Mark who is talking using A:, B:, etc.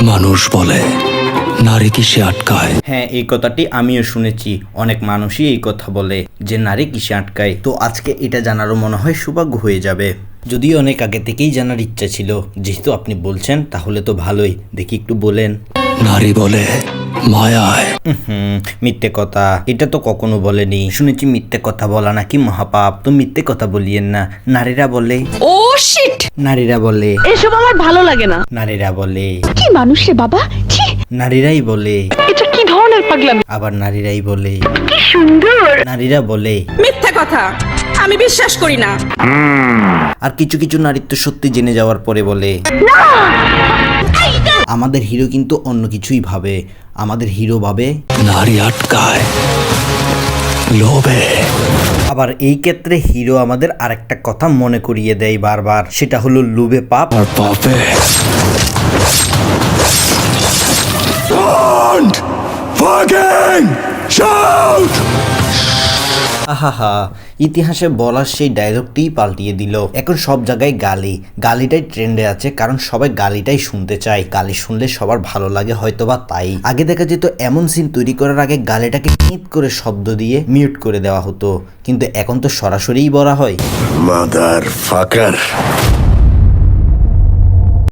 A: মানুষ বলে নারী কিসে আটকায়।
B: হ্যাঁ, এই কথাটি আমিও শুনেছি। অনেক মানুষই এই কথা বলে যে নারী কিসে আটকায়। তো আজকে এটা জানারও মনে হয় সৌভাগ্য হয়ে যাবে। যদিও অনেক আগে থেকেই জানার ইচ্ছা ছিল, যেহেতু আপনি বলছেন তাহলে তো ভালোই। দেখি একটু বলেন।
A: নারী বলে মায়ায়।
B: মিথ্যে কথা, এটা তো কখনো বলেনি। শুনেছি মিথ্যে কথা বলা নাকি মহাপাপ। তো মিথ্যে কথা বলিয়েন না। নারীরা বলে,
C: ও শিট,
B: নারীরা বলে,
C: এসব আমার ভালো লাগে না।
B: নারীরা বলে,
C: কি মানুষ রে বাবা, ছি,
B: নারীরাই বলে,
C: এটা কি ধরনের পাগলামি।
B: আবার নারীরাই বলে,
C: কি সুন্দর।
B: নারীরা বলে।
C: মিথ্যা কথা, আমি বিশ্বাস করি না।
B: আর কিছু কিছু নারীর তো সত্যি জেনে যাওয়ার পরে বলে, আমাদের হিরো কিন্তু অন্য কিছুই ভাবে। আমাদের হিরো ভাবে
A: নারী আটকায় লোভে।
B: আবার এই ক্ষেত্রে হিরো আমাদের আরেকটা কথা মনে করিয়ে দেয় বারবার, সেটা হলো লোভে পাপ।
A: আর পাপে Don't fucking shout!
B: আহাহা, ইতিহাসে বলার সেই ডায়লগটিই পাল্টিয়ে দিল। এখন সব জায়গায় গালি, গালিটাই ট্রেন্ডে আছে, কারণ সবাই গালিটাই শুনতে চায়। গালি শুনলে সবার ভালো লাগে হয়তোবা তাই। আগে দেখা যেত এমন সিন তৈরি করার আগে গালিটাকে টিপ করে শব্দ দিয়ে মিউট করে দেওয়া হতো, কিন্তু এখন তো সরাসরিই বলা হয়
A: Motherfucker!